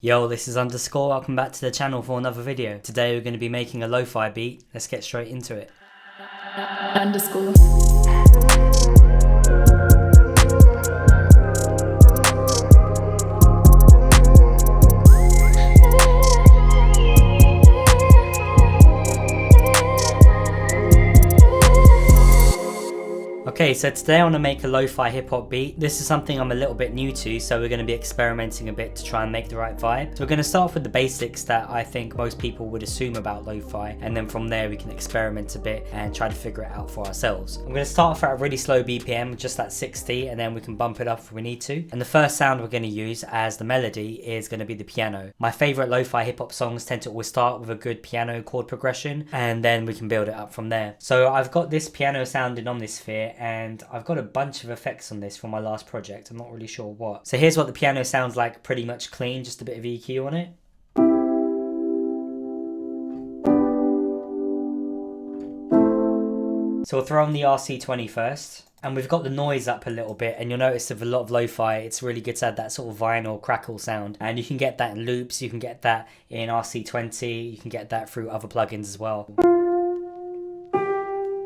Yo, this is UndaSkore. Welcome back to the channel for another video. Today we're going to be making a lo-fi beat. Let's get straight into it. UndaSkore. Okay, so today I want to make a lo-fi hip-hop beat. This is something I'm a little bit new to, so we're going to be experimenting a bit to try and make the right vibe. So we're going to start off with the basics that I think most people would assume about lo-fi, and then from there we can experiment a bit and try to figure it out for ourselves. I'm going to start off at a really slow BPM, just at 60, and then we can bump it up if we need to. And the first sound we're going to use as the melody is going to be the piano. My favourite lo-fi hip-hop songs tend to always start with a good piano chord progression, and then we can build it up from there. So I've got this piano sound in Omnisphere, and I've got a bunch of effects on this from my last project. I'm not really sure what. So here's what the piano sounds like, pretty much clean, just a bit of EQ on it. So we'll throw on the RC20 first. And we've got the noise up a little bit, and you'll notice with a lot of lo-fi, it's really good to add that sort of vinyl crackle sound. And you can get that in loops, you can get that in RC20, you can get that through other plugins as well.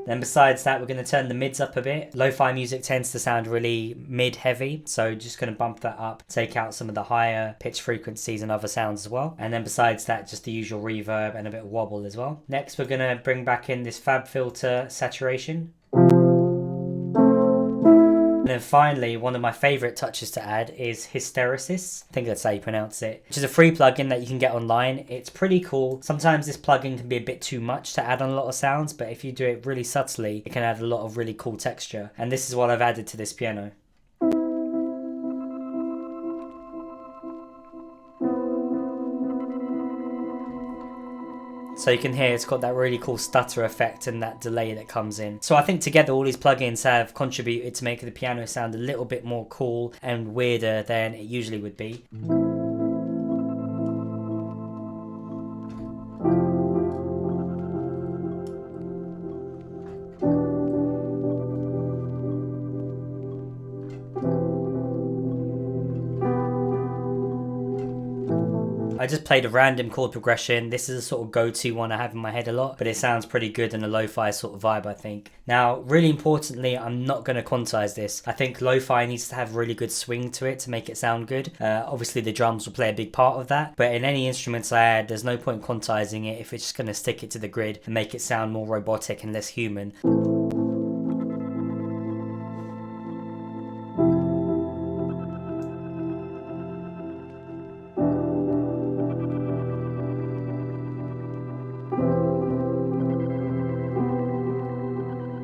Then besides that, we're going to turn the mids up a bit. Lo-fi music tends to sound really mid-heavy, so just going to bump that up, take out some of the higher pitch frequencies and other sounds as well. And then besides that, just the usual reverb and a bit of wobble as well. Next, we're going to bring back in this Fab Filter saturation. And then finally, one of my favourite touches to add is Hysteresis. I think that's how you pronounce it. Which is a free plugin that you can get online. It's pretty cool. Sometimes this plugin can be a bit too much to add on a lot of sounds, but if you do it really subtly, it can add a lot of really cool texture. And this is what I've added to this piano. So you can hear it's got that really cool stutter effect and that delay that comes in. So I think together all these plugins have contributed to make the piano sound a little bit more cool and weirder than it usually would be. I just played a random chord progression. This is a sort of go-to one I have in my head a lot, but it sounds pretty good in a lo-fi sort of vibe, I think. Now, really importantly, I'm not going to quantize this. I think lo-fi needs to have really good swing to it to make it sound good. Obviously, the drums will play a big part of that, but in any instruments I add, there's no point quantizing it if it's just going to stick it to the grid and make it sound more robotic and less human.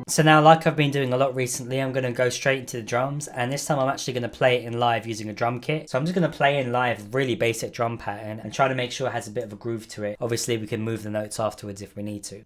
So now, like I've been doing a lot recently, I'm going to go straight into the drums, and this time I'm actually going to play it in live using a drum kit. So I'm just going to play in live a really basic drum pattern and try to make sure it has a bit of a groove to it. Obviously we can move the notes afterwards if we need to.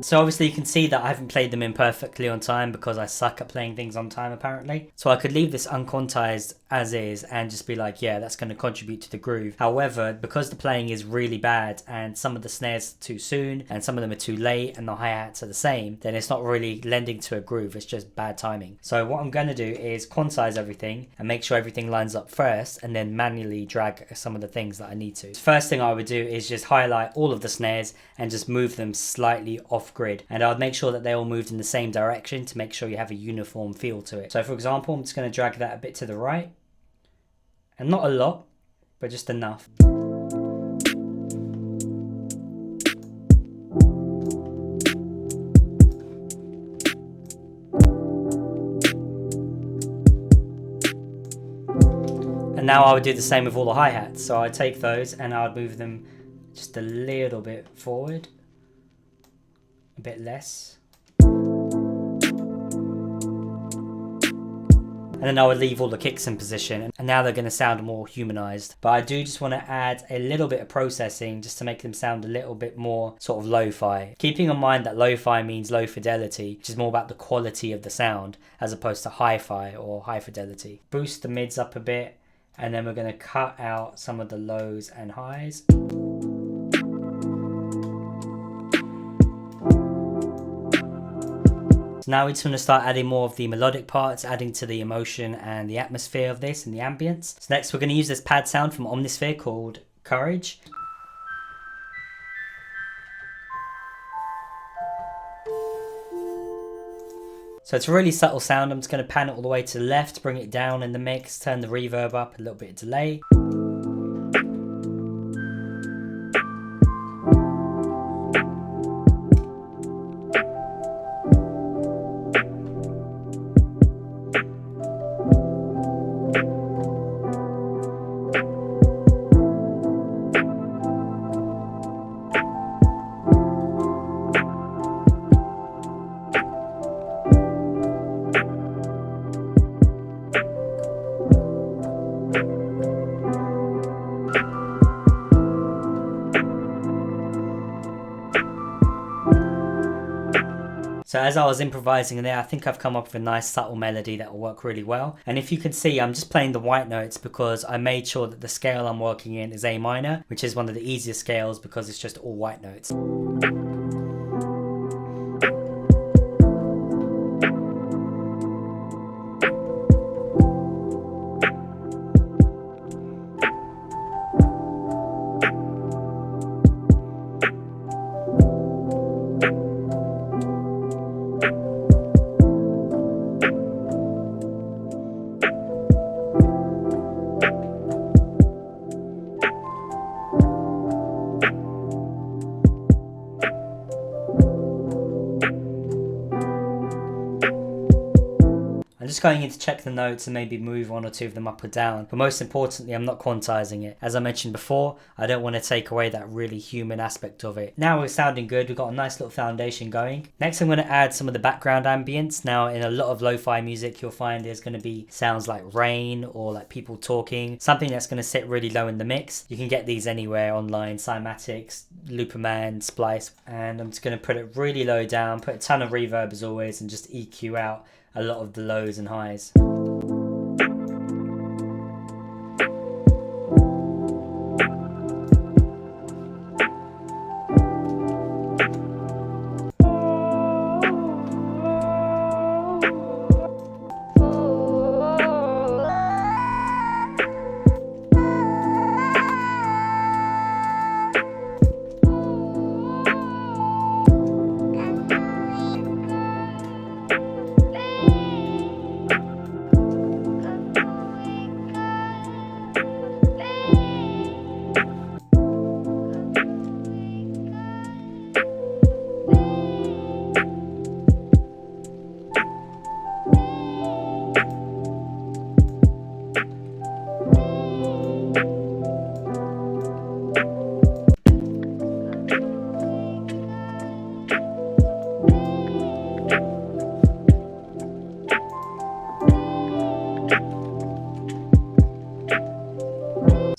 So obviously you can see that I haven't played them in perfectly on time because I suck at playing things on time apparently. So I could leave this unquantized as is and just be like, yeah, that's going to contribute to the groove. However, because the playing is really bad and some of the snares are too soon and some of them are too late and the hi-hats are the same, then it's not really lending to a groove, it's just bad timing. So what I'm going to do is quantize everything and make sure everything lines up first and then manually drag some of the things that I need to. First thing I would do is just highlight all of the snares and just move them slightly off grid, and I'd make sure that they all moved in the same direction to make sure you have a uniform feel to it. So for example, I'm just going to drag that a bit to the right, and not a lot, but just enough. And now I would do the same with all the hi-hats. So I'd take those and I would move them just a little bit forward, a bit less, and then I would leave all the kicks in position, and now they're going to sound more humanized. But I do just want to add a little bit of processing just to make them sound a little bit more sort of lo-fi, keeping in mind that lo-fi means low fidelity, which is more about the quality of the sound as opposed to hi-fi or high fidelity. Boost the mids up a bit And then we're going to cut out some of the lows and highs. So now we're just going to start adding more of the melodic parts, adding to the emotion and the atmosphere of this and the ambience. So next we're going to use this pad sound from UndaSkore called Courage. So it's a really subtle sound. I'm just going to pan it all the way to the left, bring it down in the mix, turn the reverb up, a little bit of delay. So as I was improvising in there, I think I've come up with a nice subtle melody that will work really well. And if you can see, I'm just playing the white notes because I made sure that the scale I'm working in is A minor, which is one of the easiest scales because it's just all white notes. I'm just going in to check the notes and maybe move one or two of them up or down, but most importantly I'm not quantizing it. As I mentioned before, I don't want to take away that really human aspect of it. Now we're sounding good, we've got a nice little foundation going. Next I'm going to add some of the background ambience. Now in a lot of lo-fi music you'll find there's going to be sounds like rain or like people talking, something that's going to sit really low in the mix. You can get these anywhere online, Cymatics, Looperman, Splice, and I'm just going to put it really low down, put a ton of reverb as always, and just EQ out a lot of the lows and highs.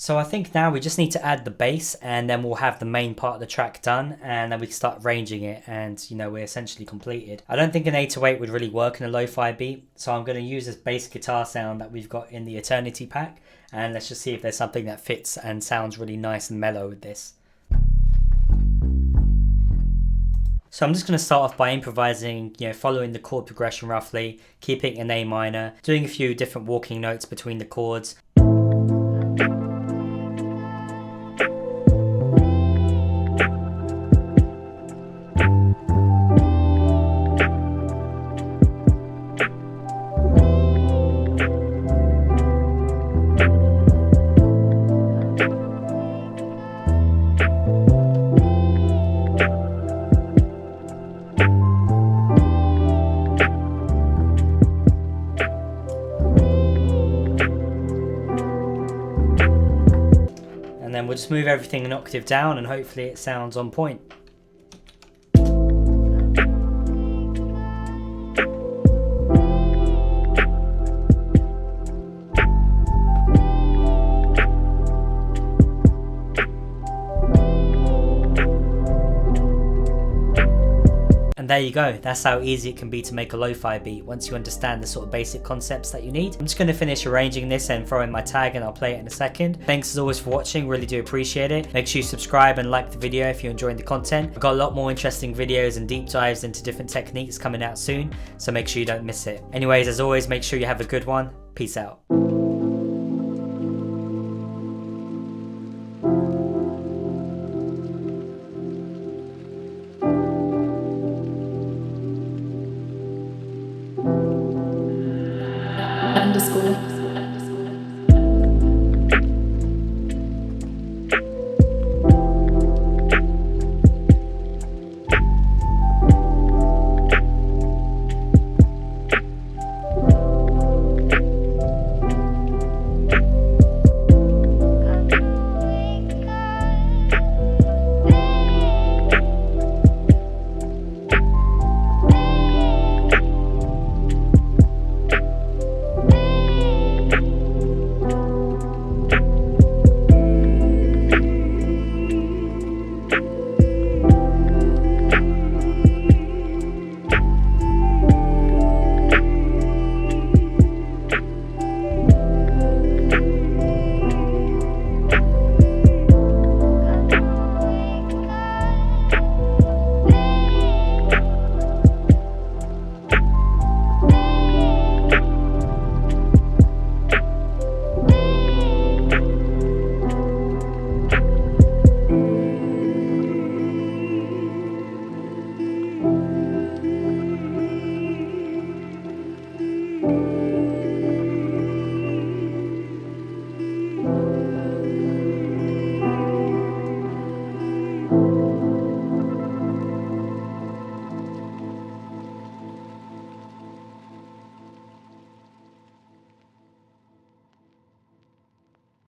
So I think now we just need to add the bass and then we'll have the main part of the track done, and then we can start arranging it, and you know, we're essentially completed. I don't think an 808 would really work in a lo-fi beat, so I'm going to use this bass guitar sound that we've got in the Eternity pack, and let's just see if there's something that fits and sounds really nice and mellow with this. So I'm just going to start off by improvising, you know, following the chord progression roughly, keeping an A minor, doing a few different walking notes between the chords. And then we'll just move everything an octave down and hopefully it sounds on point. And there you go. That's how easy it can be to make a lo-fi beat once you understand the sort of basic concepts that you need. I'm just going to finish arranging this and throw in my tag, and I'll play it in a second. Thanks as always for watching, really do appreciate it. Make sure you subscribe and like the video if you're enjoying the content. I've got a lot more interesting videos and deep dives into different techniques coming out soon, so make sure you don't miss it. Anyways, as always, make sure you have a good one. Peace out.